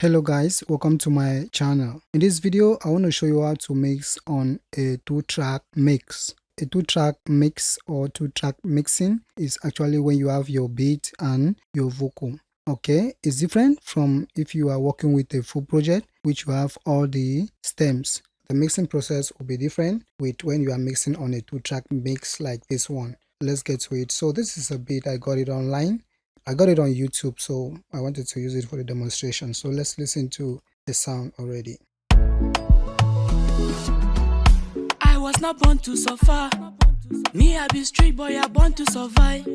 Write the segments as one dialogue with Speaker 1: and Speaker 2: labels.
Speaker 1: Hello guys, welcome to my channel. In this video I want to show you how to mix on a two-track mix. A two-track mix or two-track mixing is actually when you have your beat and your vocal. Okay, it's different from if you are working with a full project which you have all the stems. The mixing process will be different with when you are mixing on a two-track mix like this one. Let's get to it. So this is a beat, I got it online. I got it on YouTube, so I wanted to use it for the demonstration. So let's listen to the sound already.
Speaker 2: I was not born to suffer. Me, I be street boy, I born to survive.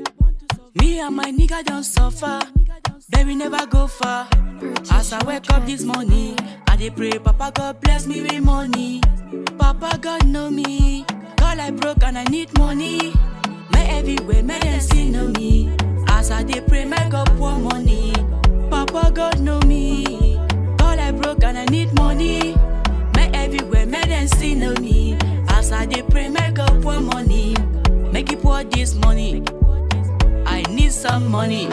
Speaker 2: Me and my nigga don't suffer. Baby never go far. As I wake up this morning, I dey pray, Papa God bless me with money. Papa God know me. God I broke and I need money. Me everywhere, me they see know me. As I dey pray, make up pour money. Papa God know me. God I broke and I need money. Me everywhere, me they see know me. As I dey pray, make up pour money. Make it pour this money. I need some money.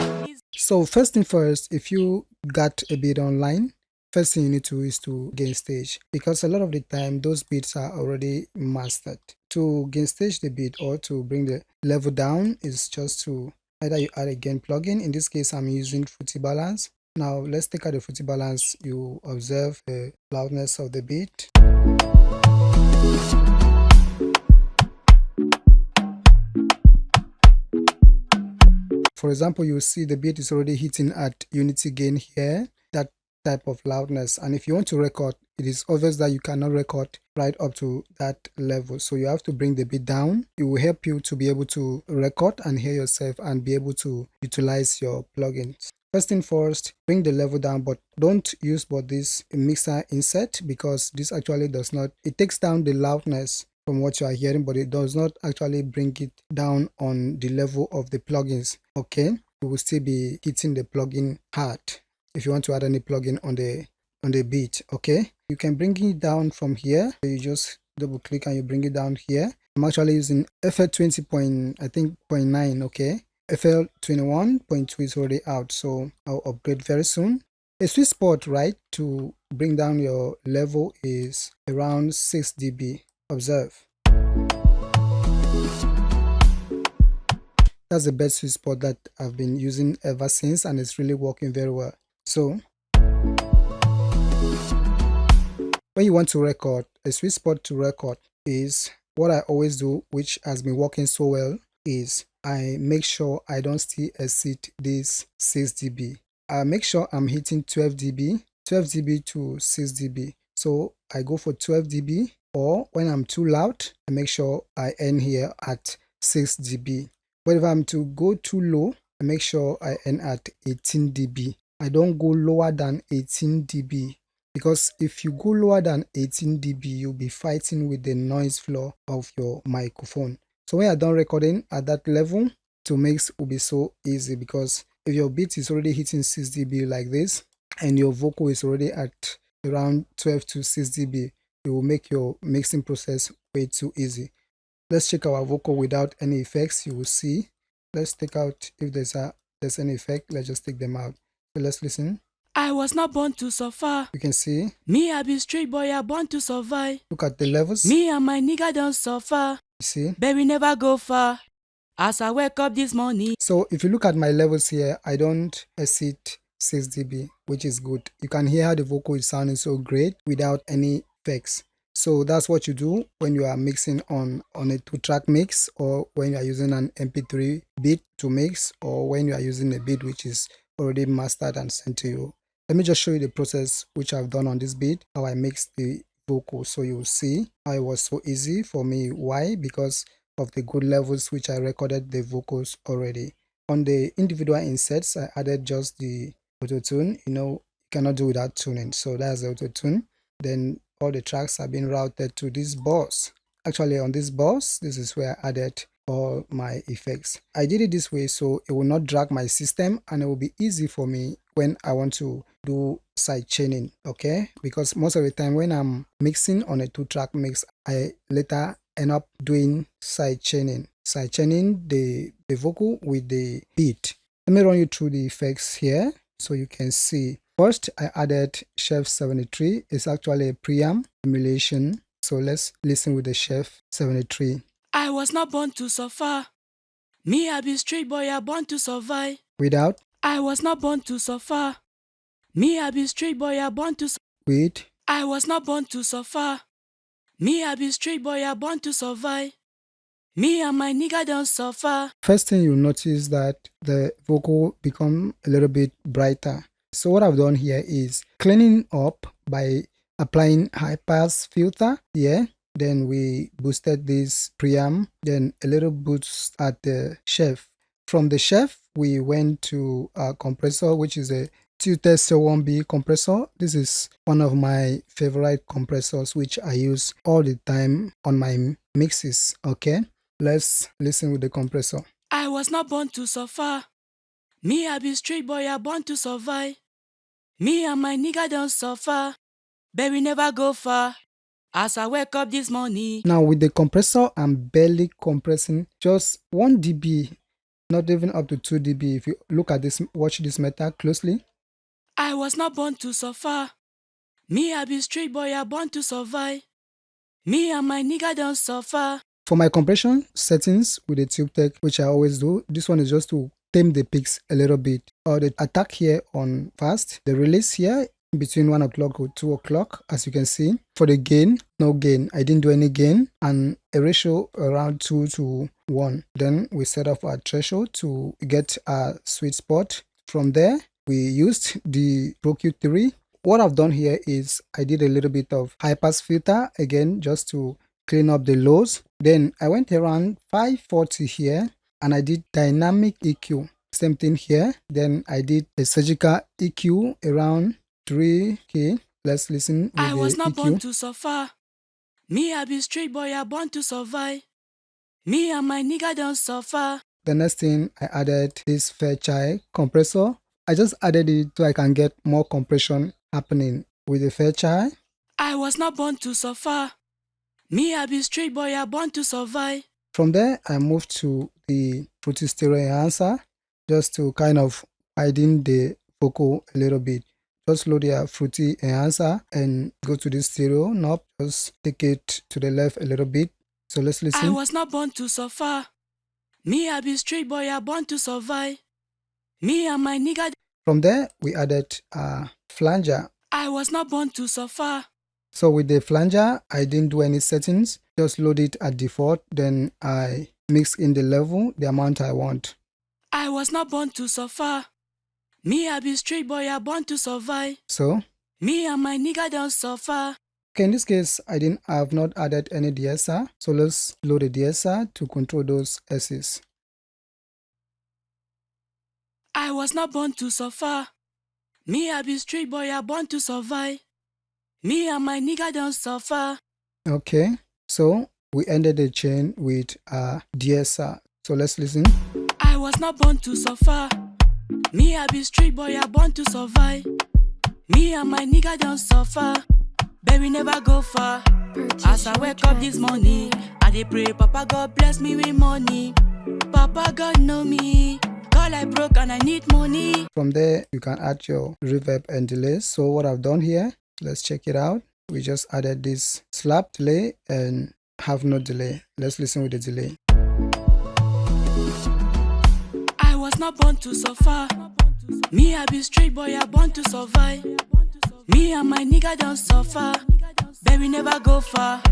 Speaker 1: So first thing first, if you got a beat online, first thing you need to do is to gain stage, because a lot of the time those beats are already mastered. To gain stage the beat or to bring the level down is just to either you add a gain plugin. In this case I'm using Fruity Balance. Now let's take out the Fruity Balance. You observe the loudness of the beat. For example, you see the beat is already hitting at unity gain here, that type of loudness. And if you want to record, it is obvious that you cannot record right up to that level. So you have to bring the beat down. It will help you to be able to record and hear yourself and be able to utilize your plugins. First thing first, bring the level down, but don't use this mixer insert, because this actually does not, it takes down the loudness from what you are hearing, but it does not actually bring it down on the level of the plugins. Okay, you will still be hitting the plugin hard if you want to add any plugin on the beat. Okay, you can bring it down from here. You just double click and you bring it down here. I'm actually using FL 20.9. Okay, FL 21.2 is already out, so I'll upgrade very soon. A sweet spot, right, to bring down your level is around 6 dB. Observe. That's the best sweet spot that I've been using ever since, and it's really working very well. So when you want to record, a sweet spot to record is what I always do, which has been working so well, is I make sure I don't still exceed this 6 dB. I make sure I'm hitting 12 dB to 6 dB. So I go for 12 dB, or when I'm too loud, I make sure I end here at 6 dB. But if I'm to go too low, I make sure I end at 18 dB. I don't go lower than 18 dB, because if you go lower than 18 dB, you'll be fighting with the noise floor of your microphone. So when you're done recording at that level, to mix will be so easy, because if your beat is already hitting 6 dB like this, and your vocal is already at around 12 to 6 dB, it will make your mixing process way too easy. Let's check our vocal without any effects. You will see. Let's take out if there's any effect. Let's just take them out. So let's listen.
Speaker 2: I was not born to suffer.
Speaker 1: You can see.
Speaker 2: Me, I be street boy, I born to survive.
Speaker 1: Look at the levels.
Speaker 2: Me and my nigga don't suffer.
Speaker 1: You see.
Speaker 2: Baby never go far. As I wake up this morning.
Speaker 1: So if you look at my levels here, I don't exceed 6 dB, which is good. You can hear how the vocal is sounding so great without any effects. So that's what you do when you are mixing on a two-track mix, or when you are using an mp3 beat to mix, or when you are using a beat which is already mastered and sent to you. Let me just show you the process which I've done on this beat, how I mixed the vocal, so you will see how it was so easy for me. Why? Because of the good levels which I recorded the vocals already. On the individual insets, I added just the auto-tune. You cannot do without tuning, so that's the auto-tune. Then all the tracks have been routed to this bus. Actually, on this bus, this is where I added all my effects. I did it this way so it will not drag my system, and it will be easy for me when I want to do side chaining. Okay, because most of the time when I'm mixing on a two-track mix, I later end up doing side chaining the vocal with the beat. Let me run you through the effects here so you can see. First, I added Chef 73. It's actually a preamp emulation. So let's listen with the Chef 73.
Speaker 2: I was not born to suffer. Me, I be street boy, I born to survive.
Speaker 1: Without.
Speaker 2: I was not born to suffer. Me, I be street boy, I born to
Speaker 1: With.
Speaker 2: I was not born to suffer. Me, I be street boy, I born to survive. Me and my nigga don't suffer.
Speaker 1: First thing you'll notice that the vocal become a little bit brighter. So what I've done here is cleaning up by applying high pass filter here. Then we boosted this preamp, then a little boost at the chef. From the chef, we went to a compressor, which is a tilted C1B compressor. This is one of my favorite compressors, which I use all the time on my mixes. Okay, let's listen with the compressor.
Speaker 2: I was not born to suffer. Me, I be street boy, I born to survive. Me and my nigga don't suffer, but we never go far. As I wake up this morning.
Speaker 1: Now with the compressor, I'm barely compressing just 1 dB, not even up to 2 dB. If you look at this, watch this meter closely.
Speaker 2: I was not born to suffer. Me, I be street boy, I born to survive. Me and my nigga don't suffer.
Speaker 1: For my compression settings with the Tube Tech, which I always do, this one is just to tame the peaks a little bit. Or the attack here on fast, the release here between 1 o'clock or 2 o'clock, as you can see. For the gain, no gain. I didn't do any gain, and a ratio around 2 to 1. Then we set up our threshold to get a sweet spot. From there, we used the Pro Q3. What I've done here is I did a little bit of high pass filter again, just to clean up the lows. Then I went around 540 here, and I did dynamic EQ. Same thing here. Then I did a surgical EQ around 3K. Let's listen with
Speaker 2: I was
Speaker 1: the
Speaker 2: not
Speaker 1: EQ.
Speaker 2: born to suffer. Me, I be street boy, I born to survive. Me and my nigga don't suffer.
Speaker 1: The next thing, I added this Fairchild compressor. I just added it so I can get more compression happening with the Fairchild.
Speaker 2: I was not born to suffer. Me, I be street boy, I born to survive.
Speaker 1: From there, I moved to the Fruity Stereo enhancer just to kind of widen the vocal a little bit. Just load your Fruity enhancer and go to the stereo knob. Just take it to the left a little bit. So let's listen.
Speaker 2: I was not born to suffer. Me, I be street boy, I born to survive. Me and my nigga.
Speaker 1: From there, we added a flanger.
Speaker 2: I was not born to suffer.
Speaker 1: So with the flanger, I didn't do any settings. Just load it at default. Then I mix in the level, the amount I want.
Speaker 2: I was not born to suffer. Me, I be street boy, I born to survive.
Speaker 1: So
Speaker 2: me and my nigga don't suffer.
Speaker 1: Okay, in this case, I have not added any DSR. So let's load the DSR to control those S's.
Speaker 2: I was not born to suffer. Me, I be street boy, I born to survive. Me and my nigga don't suffer.
Speaker 1: Okay, so we ended the chain with DSR. So let's listen.
Speaker 2: I was not born to suffer. Me, I be street boy, I born to survive. Me and my nigga don't suffer, but we never go far. As I wake up this morning, I dey pray, Papa God bless me with money. Papa God know me, God I broke and I need money.
Speaker 1: From there, you can add your reverb and delay. So what I've done here, let's check it out. We just added this slap delay and have no delay. Let's listen with the delay.
Speaker 2: I was not born to suffer. Me, I be street boy, I born to survive. Me and my nigga don't suffer, but we never go far.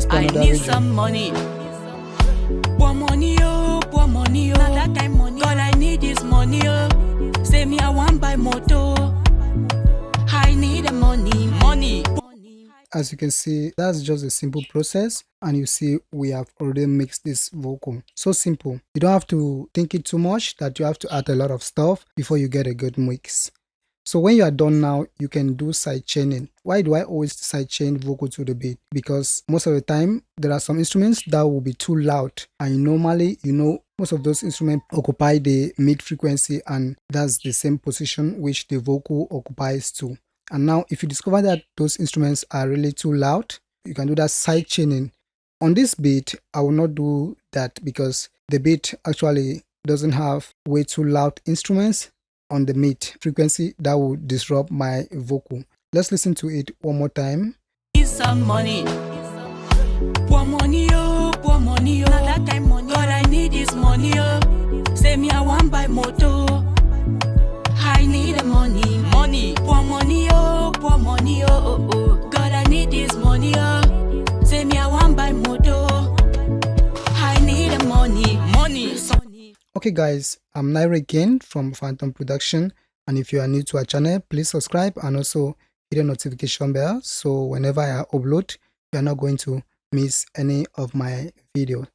Speaker 2: I need some money. Poor money, oh, poor money, oh. Not that kind of money. All I need is money, oh. Say me, I want buy moto. I need the money, money.
Speaker 1: As you can see, that's just a simple process, and you see we have already mixed this vocal. So simple. You don't have to think it too much that you have to add a lot of stuff before you get a good mix. So when you are done now, you can do side chaining. Why do I always side chain vocal to the beat? Because most of the time, there are some instruments that will be too loud. And normally, most of those instruments occupy the mid frequency, and that's the same position which the vocal occupies too. And now, if you discover that those instruments are really too loud, you can do that side chaining. On this beat, I will not do that because the beat actually doesn't have way too loud instruments. on the mid frequency that will disrupt my vocal. Let's listen to it one more time.
Speaker 2: Need some money. Poor money, oh, poor money, oh. Not that kind money. God, I need this money, oh. Say me, I want buy moto. I need the money, money. Poor money, oh, poor money, oh, oh, oh. God, I need this money, oh. Say me, I want buy moto. I need the money, money.
Speaker 1: Okay guys, I'm NAIRA again from Phantom Production, and if you are new to our channel, please subscribe and also hit the notification bell so whenever I upload, you are not going to miss any of my videos.